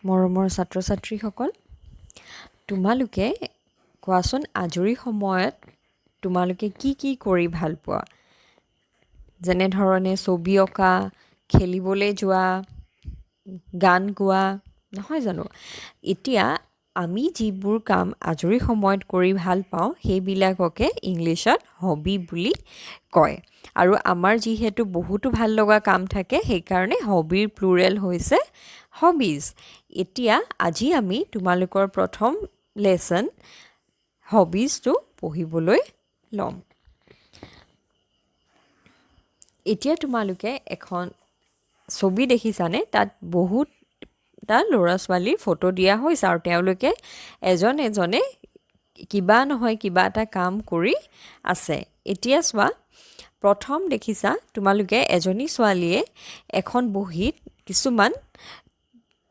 মৰমৰ ছাত্ৰ ছাত্ৰীসকল, তোমালোকে কোৱাচোন আজৰি সময়ত তোমালোকে কি কি কৰি ভাল পোৱা? যেনেধৰণে ছবি অঁকা, খেলিবলৈ যোৱা, গান গোৱা, নহয় জানো? এতিয়া আমি যিবোৰ কাম আজৰি সময়ত কৰি ভাল পাওঁ সেইবিলাককে ইংলিছত হবি বুলি কয়। আৰু আমাৰ যিহেতু বহুতো ভাল লগা কাম থাকে সেইকাৰণে হবিৰ প্লুৰেল হৈছে হবিজ। এতিয়া আজি আমি তোমালোকৰ প্ৰথম লেচন হবিজটো পঢ়িবলৈ ল'ম। এতিয়া তোমালোকে এখন ছবি দেখিছানে? তাত বহুতটা ল'ৰা ছোৱালীৰ ফটো দিয়া হৈছে আৰু তেওঁলোকে এজন এজনে কিবা নহয় কিবা এটা কাম কৰি আছে। এতিয়া চোৱা, প্ৰথম দেখিছা তোমালোকে এজনী ছোৱালীয়ে এখন বহীত কিছুমান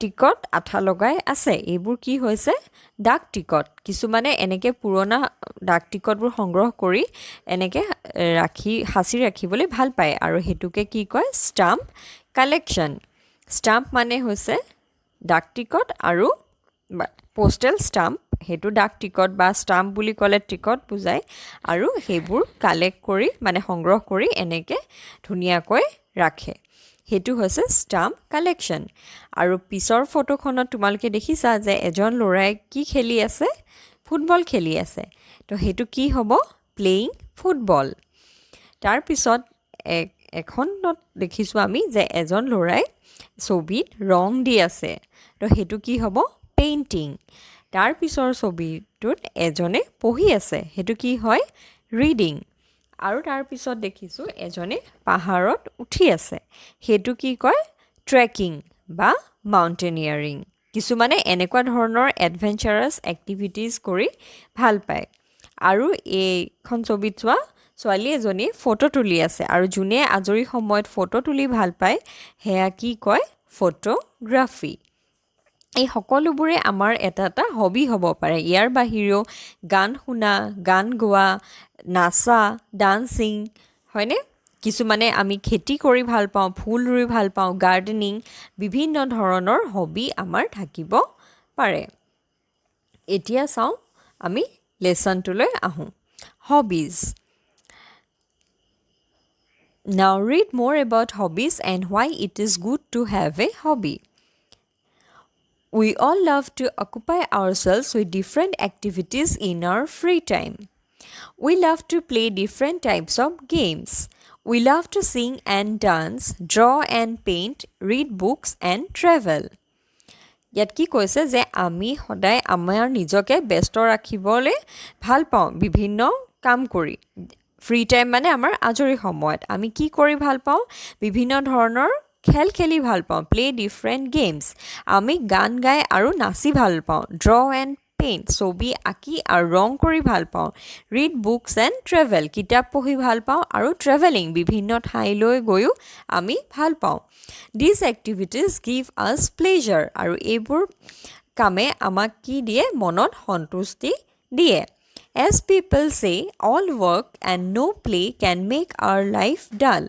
টিকট আঠা লগাই আছে। এইবোৰ কি হৈছে? ডাক টিকট। কিছুমানে এনেকৈ পুৰণা ডাক টিকটবোৰ সংগ্ৰহ কৰি এনেকৈ সাঁচি ৰাখিবলৈ ভাল পায় আৰু সেইটোকে কি কয়? Stamp collection. ষ্টাম্প মানে হৈছে ডাক টিকট আৰু পষ্টেল ষ্টাম্প, সেইটো ডাক টিকট বা ষ্টাম্প বুলি ক'লে টিকট বুজায়। আৰু সেইবোৰ কালেক্ট কৰি মানে সংগ্ৰহ কৰি এনেকৈ ধুনীয়াকৈ ৰাখে, সেইটো হৈছে ষ্টাম্প কালেকশ্যন। আৰু পিছৰ ফটোখনত তোমালোকে দেখিছা যে এজন ল'ৰাই কি খেলি আছে? ফুটবল খেলি আছে। তো সেইটো কি হ'ব? Playing football. তাৰপিছত এখনত দেখিছোঁ আমি যে এজন ল'ৰাই ছবিত ৰং দি আছে। তো সেইটো কি হ'ব? পেইণ্টিং। তাৰ পিছৰ ছবিটোত এজনে পঢ়ি আছে, সেইটো কি হয়? ৰিডিং। আৰু তাৰপিছত দেখিছোঁ এজনে পাহাৰত উঠি আছে, সেইটো কি কয়? ট্ৰেকিং বা মাউণ্টেনিয়াৰিং। কিছুমানে এনেকুৱা ধৰণৰ এডভেঞ্চাৰাছ এক্টিভিটিজ কৰি ভাল পায়। আৰু এইখন ছবিত চোৱা, ছোৱালী এজনী ফটো তুলি আছে আৰু যোনে আজৰি সময়ত ফটো তুলি ভাল পায় সেয়া কি কয়? ফটোগ্ৰাফী। এই সকলোবোৰে আমাৰ এটা এটা হবি হ'ব পাৰে। ইয়াৰ বাহিৰেও গান শুনা, গান গোৱা, নাচা, ডান্সিং, হয়নে? কিছুমানে আমি খেতি কৰি ভাল পাওঁ, ফুল ৰুই ভাল পাওঁ, গাৰ্ডেনিং, বিভিন্ন ধৰণৰ হবি আমাৰ থাকিব পাৰে। এতিয়া চাওঁ আমি লেচনটোলৈ আহোঁ। Hobbies. Now read more about hobbies and why it is good to have a hobby. We all love to occupy ourselves with different activities in our free time. We love to play different types of games. We love to sing and dance, draw and paint, read books and travel. ইয়াত কি কৈছে যে আমি সদায় আমাৰ নিজকে ব্যস্ত ৰাখিবলৈ ভাল পাওঁ বিভিন্ন কাম কৰি। ফ্ৰী টাইম মানে আমাৰ আজৰি সময়ত আমি কি কৰি ভাল পাওঁ? বিভিন্ন ধৰণৰ খেল খেলি ভাল পাওঁ, প্লে ডিফাৰেণ্ট গেমছ। আমি গান গাই আৰু নাচি ভাল পাওঁ, ড্ৰ এণ্ড পেইণ্ট, ছবি আঁকি আৰু ৰং কৰি ভাল পাওঁ, ৰিড বুকছ এণ্ড ট্ৰেভেল, কিতাপ পঢ়ি ভাল পাওঁ আৰু ট্ৰেভেলিং, বিভিন্ন ঠাইলৈ গৈও আমি ভাল পাওঁ। These activities give us pleasure, আৰু এইবোৰ কামে আমাক কি দিয়ে? মনত সন্তুষ্টি দিয়ে। As people say, all work and no play can make our life dull.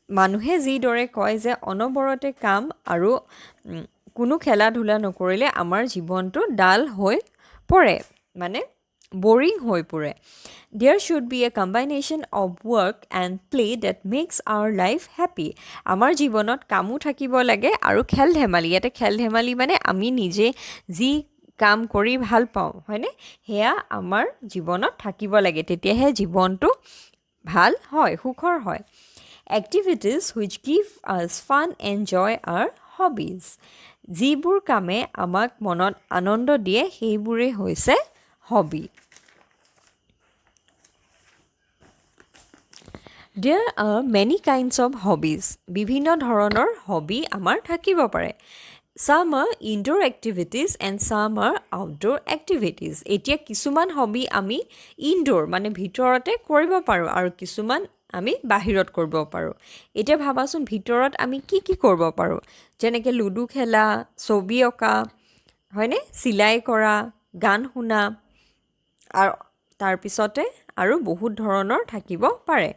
মানুহে যিদৰে কয় যে অনবৰতে কাম আৰু কোনো খেলা ধূলা নকৰিলে আমাৰ জীৱনটো ডাল হৈ পৰে, মানে বৰিং হৈ পৰে। There should be a combination of work and play that makes our life happy. আমাৰ জীৱনত কামো থাকিব লাগে আৰু খেল ধেমালি। ইয়াতে খেল ধেমালি মানে আমি নিজে যি কাম কৰি ভাল পাওঁ, হয়নে? সেয়া আমাৰ জীৱনত থাকিব লাগে, তেতিয়াহে জীৱনটো ভাল হয়, সুখৰ হয়। Activities which give us fun and joy are hobbies. যিবোৰ কামে আমাক মনত আনন্দ দিয়ে সেইবোৰেই হৈছে hobby. There are many kinds of hobbies. বিভিন্ন ধৰণৰ হবি আমাৰ থাকিব পাৰে। Some are indoor activities and some are outdoor activities. এতিয়া কিছুমান হবি আমি ইনডোৰ মানে ভিতৰতে কৰিব পাৰোঁ আৰু কিছুমান আমি বাহিৰত কৰিব পাৰোঁ। এতিয়া ভাবাচোন ভিতৰত আমি কি কি কৰিব পাৰোঁ? যেনেকৈ লুডু খেলা, ছবি অঁকা, হয়নে? চিলাই কৰা, গান শুনা, আৰু তাৰপিছতে আৰু বহুত ধৰণৰ থাকিব পাৰে।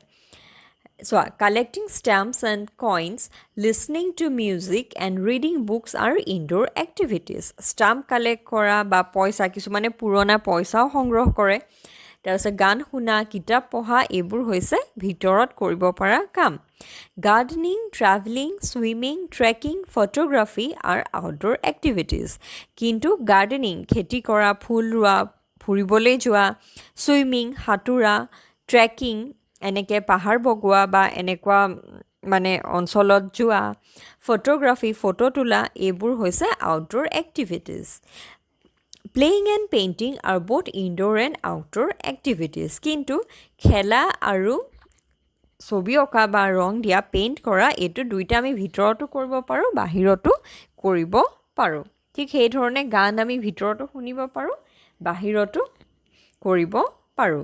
So, collecting stamps and coins, listening to music and reading books are indoor activities. Stamp collect কৰা বা পইচা কিছুমানে পুৰণা পইচাও সংগ্ৰহ কৰে তাৰপিছত গান শুনা কিতাপ পঢ়া এইবোৰ হৈছে ভিতৰত কৰিব পৰা কাম gardening traveling swimming trekking photography আৰ আউটডোৰ এক্টিভিটিজ কিন্তু গাৰ্ডেনিং খেতি কৰা ফুল ৰোৱা ফুৰিবলৈ যোৱা ছুইমিং সাঁতোৰা ট্ৰেকিং এনেকৈ পাহাৰ বগোৱা বা এনেকুৱা মানে অঞ্চলত যোৱা ফটোগ্ৰাফি ফটো তোলা এইবোৰ হৈছে outdoor activities playing and painting R both indoor and outdoor activities কিন্তু খেলা আৰু ছবি অঁকা বা ৰং দিয়া পেইণ্ট কৰা এইটো দুইটা আমি ভিতৰতো কৰিব পাৰোঁ বাহিৰতো কৰিব পাৰোঁ ঠিক সেইধৰণে গান আমি ভিতৰতো শুনিব পাৰোঁ বাহিৰতো কৰিব পাৰোঁ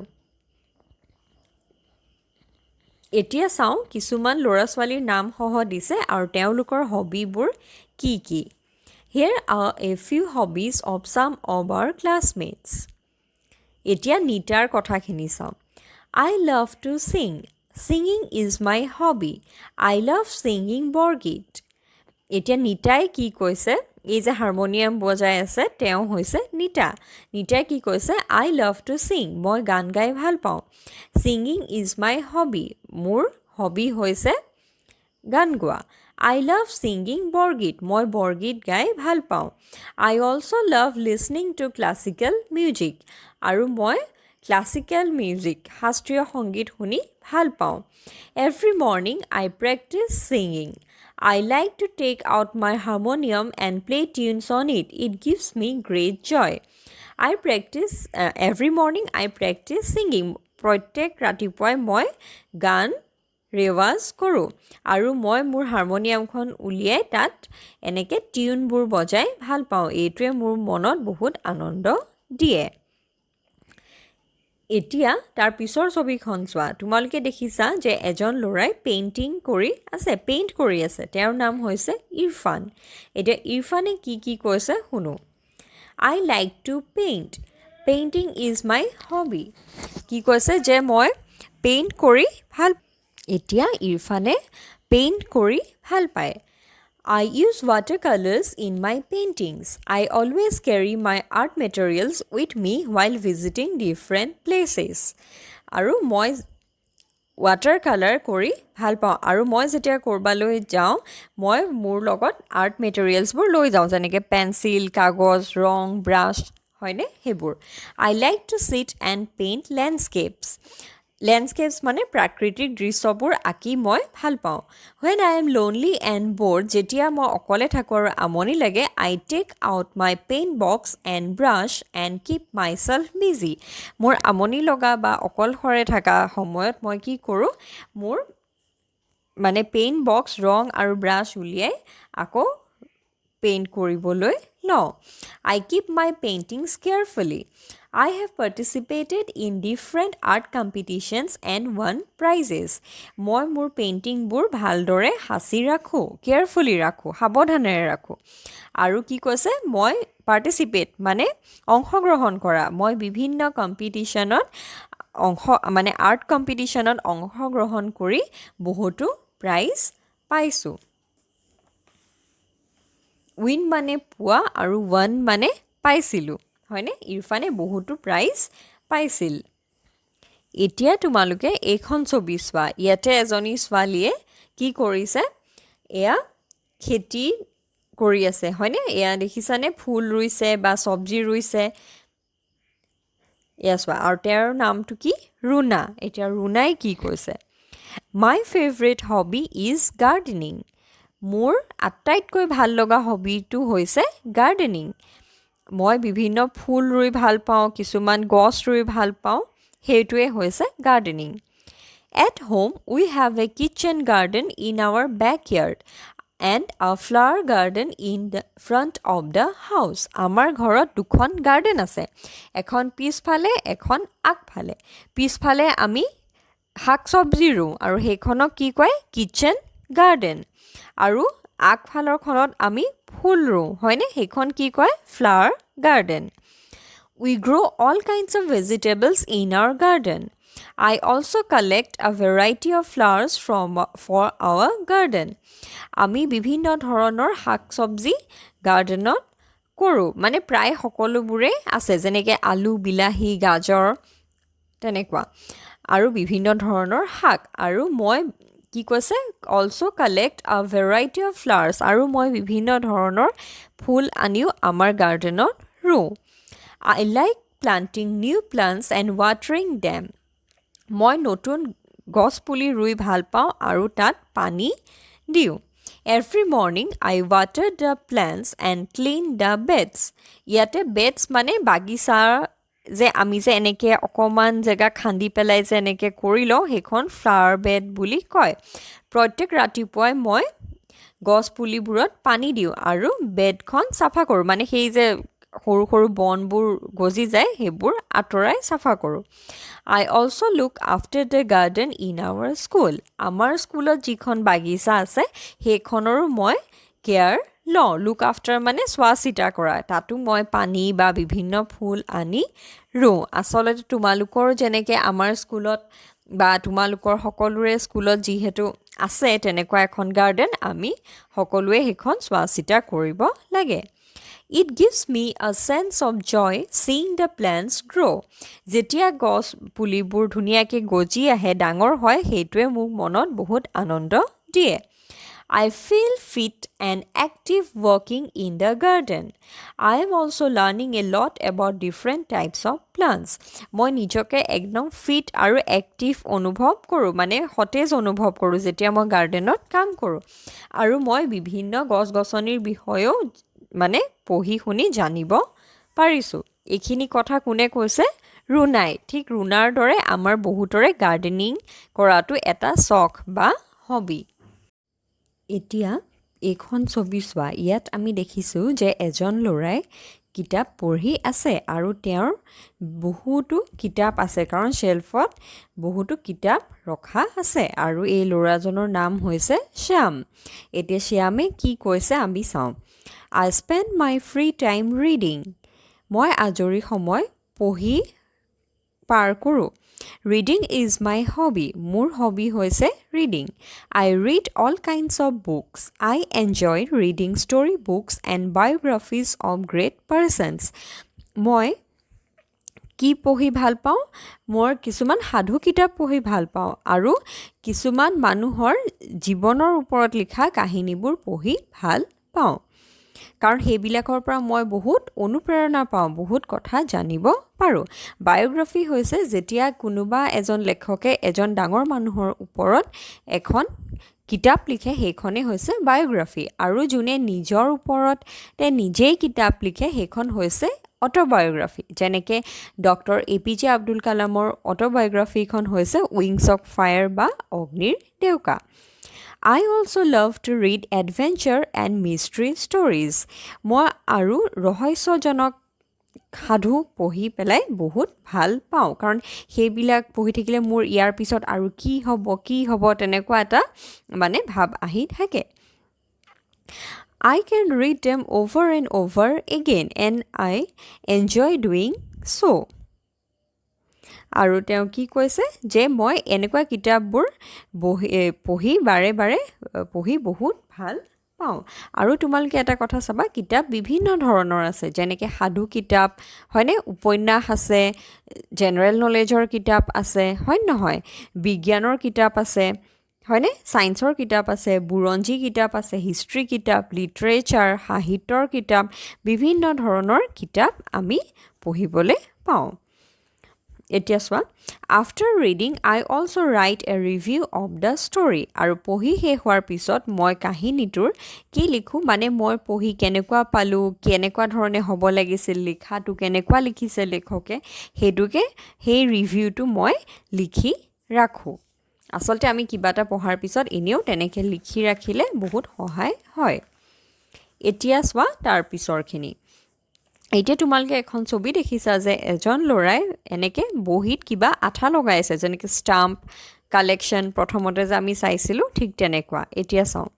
এতিয়া চাওঁ কিছুমান ল'ৰা ছোৱালীৰ নামসহ দিছে আৰু তেওঁলোকৰ হবিবোৰ কি কি Here are a few hobbies of some of our classmates. এতিয়া নিতাৰ কথাখিনি চাওঁ I love to sing. Singing is my hobby. I love singing বৰগীত এতিয়া নিতাই কি কৈছে এই যে হাৰমনিয়াম বজাই আছে তেওঁ হৈছে নিতা নিতাই কি কৈছে I love to sing. মই গান গাই ভাল পাওঁ Singing is my hobby. মোৰ হবি হৈছে গান গোৱা I love singing বৰগীত মই বৰগীত গাই ভাল পাওঁ I also love listening to classical music আৰু মই classical music শাস্ত্ৰীয় সংগীত শুনি ভাল পাওঁ Every morning I practice singing I like to take out my harmonium and play tunes on it. It gives me great joy. Every morning I practice singing. প্ৰত্যেক ৰাতিপুৱাই মই গান ৰেৱাজ কৰোঁ আৰু মই মোৰ হাৰমনিয়ামখন উলিয়াই তাত এনেকৈ টিউনবোৰ বজাই ভাল পাওঁ এইটোৱে মোৰ মনত বহুত আনন্দ দিয়ে এতিয়া তাৰ পিছৰ ছবিখন চোৱা তোমালোকে দেখিছা যে এজন ল'ৰাই পেইণ্ট কৰি আছে তেওঁৰ নাম হৈছে ইৰফান এতিয়া ইৰফানে কি কৈছে শুনো I like to paint. Painting is my hobby. কি কৈছে যে মই পেইণ্ট কৰি ভাল এতিয়া ইৰফানে পেইণ্ট কৰি ভাল পায় I use watercolors in my paintings. I always carry my art materials with me while visiting different places. আৰু মই ৱাটাৰ কালাৰ কৰি ভাল পাওঁ আৰু মই যেতিয়া ক'ৰবালৈ যাওঁ মই মোৰ লগত আৰ্ট মেটেৰিয়েলছবোৰ লৈ যাওঁ যেনেকৈ পেঞ্চিল কাগজ ৰং ব্ৰাছ হয়নে সেইবোৰ I like to sit and paint landscapes মানে প্ৰাকৃতিক দৃশ্যবোৰ আঁকি মই ভাল পাওঁ When I am lonely and bored যেতিয়া মই অকলে থাকোঁ আৰু আমনি লাগে I take out my paint box and brush and keep myself busy মোৰ আমনি লগা বা অকলশৰে থকা সময়ত মই কি কৰোঁ মোৰ মানে পেইণ্ট বক্স ৰং আৰু ব্ৰাছ উলিয়াই আকৌ পেইণ্ট কৰিবলৈ লওঁ I keep my paintings carefully I have participated in different art competitions and won prizes. মই মোৰ পেইণ্টিংবোৰ ভালদৰে সাঁচি ৰাখোঁ কেয়াৰফুলি ৰাখোঁ সাৱধানেৰে ৰাখোঁ আৰু কি কৈছে মই পাৰ্টিচিপেট মানে অংশগ্ৰহণ কৰা মই বিভিন্ন কম্পিটিশ্যনত আৰ্ট কম্পিটিশ্যনত অংশগ্ৰহণ কৰি বহুতো প্ৰাইজ পাইছোঁ উইন মানে পোৱা আৰু ওৱান মানে পাইছিলোঁ হয়নে ইৰফানে বহুতো প্ৰাইজ পাইছিল এতিয়া তোমালোকে এইখন ছবি চোৱা ইয়াতে এজনী ছোৱালীয়ে কি কৰিছে এয়া খেতি কৰি আছে হয়নে এয়া দেখিছানে ফুল ৰুইছে বা চব্জি ৰুইছে এয়া চোৱা আৰু তেওঁৰ নামটো কি ৰুনা এতিয়া ৰুনাই কি কৈছে my favourite hobby is gardening মোৰ আটাইতকৈ ভাল লগা হবিটো হৈছে গাৰ্ডেনিং মই বিভিন্ন ফুল ৰুই ভাল পাওঁ কিছুমান গছ ৰুই ভাল পাওঁ সেইটোৱে হৈছে gardening At home we have a kitchen garden in our backyard and a flower garden in the front of the house আমাৰ ঘৰত দুখন গাৰ্ডেন আছে এখন পিছফালে এখন আগফালে পিছফালে আমি শাক চব্জি ৰুওঁ আৰু সেইখনক কি কয় কিচেন গাৰ্ডেন আৰু আগফালৰখনত আমি ফুল ৰুওঁ হয়নে সেইখন কি কয় flower garden We grow all kinds of vegetables in our garden. I also collect a variety of flowers for our garden. আমি বিভিন্ন ধৰণৰ শাক চব্জি গাৰ্ডেনত কৰোঁ মানে প্ৰায় সকলোবোৰে আছে যেনেকৈ আলু বিলাহী গাজৰ তেনেকুৱা আৰু বিভিন্ন ধৰণৰ শাক আৰু মই কি কৈছে also' collect a variety of flowers আৰু মই বিভিন্ন ধৰণৰ ফুল আনিও আমাৰ গাৰ্ডেনত ৰুওঁ I like planting new plants and watering them মই নতুন গছ পুলি ৰুই ভাল পাওঁ আৰু তাত পানী দিওঁ every morning I water the plants and clean the beds ইয়াতে বেডছ মানে বাগিচাৰ যে আমি যে এনেকৈ অকণমান জেগা খান্দি পেলাই যে এনেকৈ কৰি লওঁ সেইখন ফ্লাৱাৰ বেড বুলি কয় প্ৰত্যেক ৰাতিপুৱাই মই গছ পুলিবোৰত পানী দিওঁ আৰু বেডখন চাফা কৰোঁ মানে সেই যে সৰু সৰু বনবোৰ গজি যায় সেইবোৰ আঁতৰাই চাফা কৰোঁ I also' look after the garden in our school আমাৰ স্কুলত যিখন বাগিচা আছে সেইখনৰো মই কেয়াৰ লওঁ লুক আফটাৰ মানে চোৱা চিতা কৰা তাতো মই পানী বা বিভিন্ন ফুল আনি ৰুওঁ আচলতে তোমালোকৰ যেনেকৈ আমাৰ স্কুলত বা তোমালোকৰ সকলোৰে স্কুলত যিহেতু আছে তেনেকুৱা এখন গাৰ্ডেন আমি সকলোৱে সেইখন চোৱা চিতা কৰিব লাগে It gives me a sense of joy seeing the plants grow. যেতিয়া গছ পুলিবোৰ ধুনীয়াকৈ গজি আহে ডাঙৰ হয় সেইটোৱে মোক মনত বহুত আনন্দ দিয়ে I feel fit and active working in the garden. I am also learning a lot about different types of plants. মই নিজকে একদম ফিট আৰু এক্টিভ অনুভৱ কৰোঁ মানে সতেজ অনুভৱ কৰোঁ যেতিয়া মই গাৰ্ডেনত কাম কৰোঁ আৰু মই বিভিন্ন গছ গছনিৰ বিষয়েও মানে পঢ়ি শুনি জানিব পাৰিছোঁ এইখিনি কথা কোনে কৈছে ৰুণাই ঠিক ৰুণাৰ দৰে আমাৰ বহুতৰে গাৰ্ডেনিং কৰাটো এটা চখ বা হবি এতিয়া এইখন ছবি চোৱা ইয়াত আমি দেখিছোঁ যে এজন ল'ৰাই কিতাপ পঢ়ি আছে আৰু তেওঁৰ বহুতো কিতাপ আছে কাৰণ শ্বেলফত বহুতো কিতাপ ৰখা আছে আৰু এই ল'ৰাজনৰ নাম হৈছে শ্যাম এতিয়া শ্যামে কি কৈছে আমি চাওঁ I spend my free time reading. মই আজৰি সময় পঢ়ি পাৰ কৰোঁ Reading is my hobby. মোৰ হবি হৈছে reading. I read all kinds of books. I enjoy reading story books and biographies of great persons. মই কি পঢ়ি ভাল পাওঁ মোৰ কিছুমান সাধু কিতাপ পঢ়ি ভাল পাওঁ আৰু কিছুমান মানুহৰ জীৱনৰ ওপৰত লিখা কাহিনীবোৰ পঢ়ি ভাল পাওঁ কাৰণ সেইবিলাকৰ পৰা মই বহুত অনুপ্ৰেৰণা পাওঁ বহুত কথা জানিব পাৰোঁ বায়োগ্ৰাফি হৈছে যেতিয়া কোনোবা এজন লেখকে এজন ডাঙৰ মানুহৰ ওপৰত এখন কিতাপ লিখে সেইখনেই হৈছে বায়োগ্ৰাফি আৰু যোনে নিজৰ ওপৰত নিজেই কিতাপ লিখে সেইখন হৈছে অটোবায়োগ্ৰাফি যেনেকৈ ডক্টৰ APJ আব্দুল কালামৰ অটোবায়োগ্ৰাফিখন হৈছে উইংছ অফ ফায়াৰ বা অগ্নিৰ ডেউকা I also love to read adventure and mystery stories. মই আৰু ৰহস্যজনক সাধু পঢ়ি পেলাই বহুত ভাল পাওঁ কাৰণ সেইবিলাক পঢ়ি থাকিলে মোৰ ইয়াৰ পিছত আৰু কি হ'ব তেনেকুৱা এটা মানে ভাব আহি থাকে I can read them over and over again and I enjoy doing so. আৰু তেওঁ কি কৈছে যে মই এনেকুৱা কিতাপবোৰ পঢ়ি বাৰে বাৰে পঢ়ি বহুত ভাল পাওঁ আৰু তোমালোকে এটা কথা চাবা কিতাপ বিভিন্ন ধৰণৰ আছে যেনেকৈ সাধু কিতাপ হয়নে উপন্যাস আছে জেনেৰেল নলেজৰ কিতাপ আছে হয় নহয় বিজ্ঞানৰ কিতাপ আছে হয়নে ছায়েন্সৰ কিতাপ আছে বুৰঞ্জী কিতাপ আছে হিষ্ট্ৰী কিতাপ লিটাৰেচাৰ সাহিত্যৰ কিতাপ বিভিন্ন ধৰণৰ কিতাপ আমি পঢ়িবলৈ পাওঁ এতিয়া চোৱা after reading I also' right A review of the story আৰু পঢ়ি শেষ হোৱাৰ পিছত মই কাহিনীটোৰ কি লিখোঁ মানে মই পঢ়ি কেনেকুৱা পালোঁ কেনেকুৱা ধৰণে হ'ব লাগিছিল লিখাটো কেনেকুৱা লিখিছে লেখকে সেইটোকে সেই ৰিভিউটো মই লিখি ৰাখোঁ আচলতে আমি কিবা এটা পঢ়াৰ পিছত এনেও তেনেকৈ লিখি ৰাখিলে বহুত সহায় হয় এতিয়া চোৱা তাৰ পিছৰখিনি এতিয়া তোমালোকে এখন ছবি দেখিছা যে এজন ল'ৰাই এনেকৈ বহীত কিবা আঠা লগাই আছে যেনেকৈ ষ্টাম্প কালেকশ্যন প্ৰথমতে যে আমি চাইছিলোঁ ঠিক তেনেকুৱা এতিয়া চাওঁ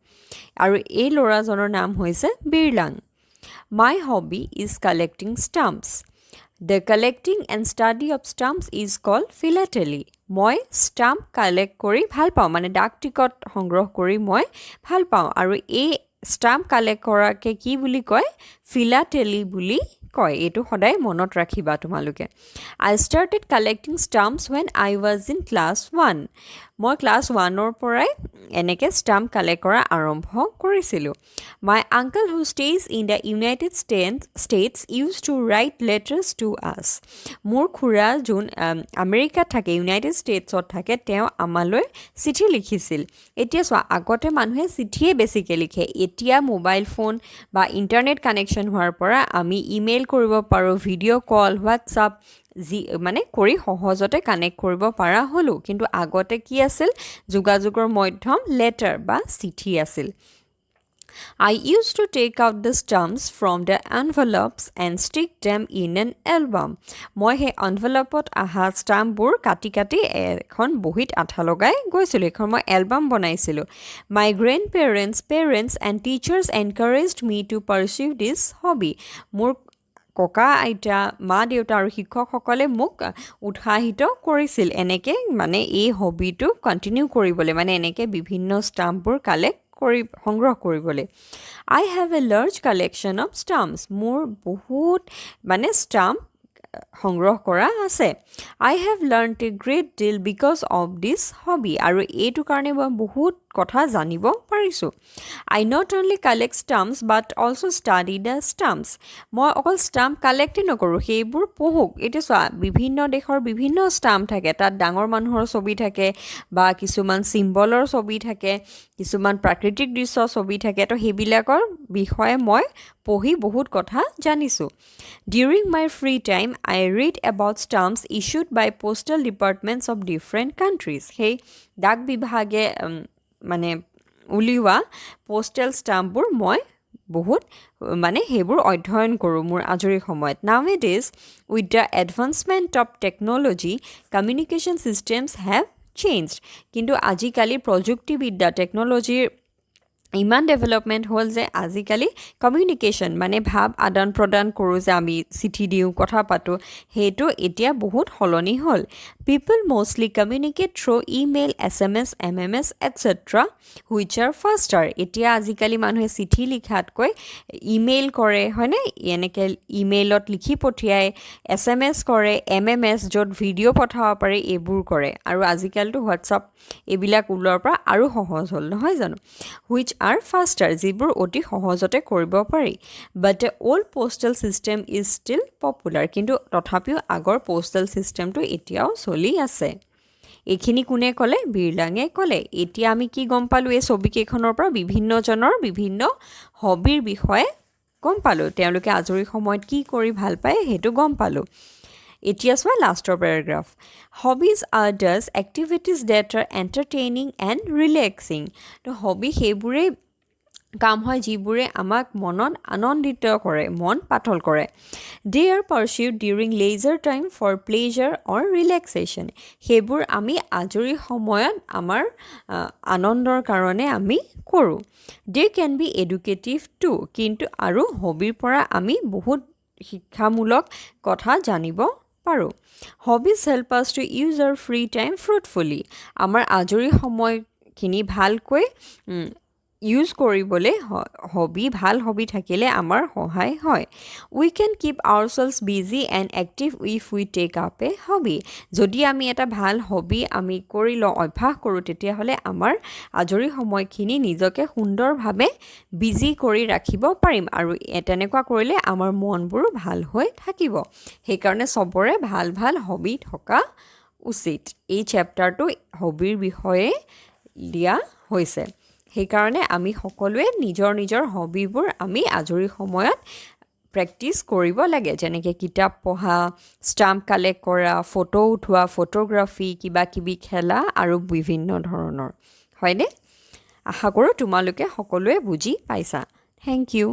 আৰু এই ল'ৰাজনৰ নাম হৈছে Birlang my hobby is collecting stamps the collecting and study of stamps is called philately মই ষ্টাম্প কালেক্ট কৰি ভাল পাওঁ মানে ডাক টিকট সংগ্ৰহ কৰি মই ভাল পাওঁ আৰু এই ষ্টাম্প কালেক্ট কৰাকে কি বুলি কয় ফিলাটেলি বুলি কয় এইটো সদায় মনত ৰাখিবা তোমালোকে I started collecting stamps when I was in class 1 মই ক্লাছ 1ৰ পৰাই এনেকৈ ষ্টাম্প কালেক্ট কৰা আৰম্ভ কৰিছিলোঁ My uncle who stays in the United States used to write letters to us মোৰ খুৰা যোন আমেৰিকাত থাকে ইউনাইটেড ষ্টেটছত থাকে তেওঁ আমালৈ চিঠি লিখিছিল এতিয়া চোৱা আগতে মানুহে চিঠিয়ে বেছিকৈ লিখে এতিয়া মোবাইল ফোন বা ইণ্টাৰনেট কানেকশ্যন হোৱাৰ পৰা আমি ইমেইল কৰিব পাৰোঁ ভিডিঅ' কল হোৱাটছআপ মানে কৰি সহজতে কানেক্ট কৰিব পৰা হ'লোঁ কিন্তু আগতে কি আছিল যোগাযোগৰ মাধ্যম লেটাৰ বা চিঠি আছিল I used to take out the stamps from the envelopes and stick them in an album. মই সেই এনভেলপত অহা ষ্টাম্পবোৰ কাটি কাটি এখন বহীত আঠা লগাই গৈছিলোঁ এখন মই এলবাম বনাইছিলোঁ My grandparents, parents and teachers encouraged me to pursue this hobby. মোৰ ককা আইতা মা দেউতা আৰু শিক্ষকসকলে মোক উৎসাহিত কৰিছিল এনেকৈ মানে এই হবিটো কণ্টিনিউ কৰিবলৈ মানে এনেকৈ বিভিন্ন ষ্টাম্পবোৰ কালেক্ট সংগ্ৰহ কৰিবলৈ I have a large collection of stamps মোৰ বহুত মানে ষ্টাম্প সংগ্ৰহ কৰা আছে I have learned a great deal because of this hobby আৰু এইটো কাৰণে মই বহুত কথা জানিব পাৰিছোঁ I not only collect stamps but also study the stamps মই অকল ষ্টাম্প কালেক্টে নকৰোঁ সেইবোৰ পঢ়োঁ এতিয়া চোৱা বিভিন্ন দেশৰ বিভিন্ন ষ্টাম্প থাকে তাত ডাঙৰ মানুহৰ ছবি থাকে বা কিছুমান চিম্বলৰ ছবি থাকে কিছুমান প্ৰাকৃতিক দৃশ্যৰ ছবি থাকে তো সেইবিলাকৰ বিষয়ে মই পঢ়ি বহুত কথা জানিছোঁ During my free time I read about stamps issued by postal departments of different countries সেই ডাক বিভাগে মানে উলিওৱা পোষ্টেল ষ্টাম্পবোৰ মই বহুত মানে সেইবোৰ অধ্যয়ন কৰোঁ মোৰ আজৰি সময়ত Nowadays with the advancement of technology communication systems have changed কিন্তু আজিকালি প্ৰযুক্তিবিদ্যা টেকন'লজিৰ ইমান ডেভেলপমেণ্ট হ'ল যে আজিকালি কমিউনিকেশ্যন মানে ভাৱ আদান প্ৰদান কৰোঁ যে আমি চিঠি দিওঁ কথা পাতোঁ সেইটো এতিয়া বহুত সলনি হ'ল People mostly communicate through email, SMS, MMS, etc. which are faster. এতিয়া আজিকালি মানুহে চিঠি লিখাতকৈ ইমেইল কৰে হয়নে এনেকৈ ইমেইলত লিখি পঠিয়াই SMS কৰে MMS য'ত ভিডিঅ' পঠাব পাৰে এইবোৰ কৰে আৰু আজিকালিতো হোৱাটছআপ এইবিলাক ওলোৱাৰ পৰা আৰু সহজ হ'ল নহয় জানো which are faster যিবোৰ অতি সহজতে কৰিব পাৰি but the old postal system is still popular কিন্তু তথাপিও আগৰ postal systemটো এতিয়াও চলি আছে এইখিনি কোনে ক'লে বিৰলাঙে ক'লে এতিয়া আমি কি গম পালোঁ এই ছবিকেইখনৰ পৰা বিভিন্নজনৰ বিভিন্ন হবিৰ বিষয়ে গম পালোঁ তেওঁলোকে আজৰি সময়ত কি কৰি ভাল পায় সেইটো গম পালোঁ এতিয়া চোৱা লাষ্টৰ paragraph Hobbies are those activities that are entertaining and relaxing তো হবি সেইবোৰে কাম হয় যিবোৰে আমাক মনত আনন্দিত কৰে মন পাতল কৰে They are pursued during leisure time for pleasure or relaxation সেইবোৰ আমি আজৰি সময়ত আমাৰ আনন্দৰ কাৰণে আমি কৰোঁ They can be educative too কিন্তু আৰু হবিৰ পৰা আমি বহুত শিক্ষামূলক কথা জানিব পাৰোঁ Hobbies help us to use our free time fruitfully আমাৰ আজৰি সময়খিনি ভালকৈ ইউজ কৰিবলৈ হবি ভাল হবি থাকিলে আমাৰ সহায় হয় We can keep ourselves busy and active if we take up a hobby যদি আমি এটা ভাল হবি আমি কৰি লওঁ অভ্যাস কৰোঁ তেতিয়াহ'লে আমাৰ আজৰি সময়খিনি নিজকে সুন্দৰভাৱে বিজি কৰি ৰাখিব পাৰিম আৰু তেনেকুৱা কৰিলে আমাৰ মনবোৰো ভাল হৈ থাকিব সেইকাৰণে চবৰে ভাল ভাল হবি থকা উচিত এই চেপ্টাৰটো হবিৰ বিষয়ে দিয়া হৈছে সেইকাৰণে আমি সকলোৱে নিজৰ নিজৰ হবিবোৰ আমি আজৰি সময়ত প্ৰেক্টিছ কৰিব লাগে যেনেকৈ কিতাপ পঢ়া ষ্টাম্প কালেক্ট কৰা ফটো উঠোৱা ফটোগ্ৰাফী কিবা কিবি খেলা আৰু বিভিন্ন ধৰণৰ হয়নে আশা কৰোঁ তোমালোকে সকলোৱে বুজি পাইছা থেংক ইউ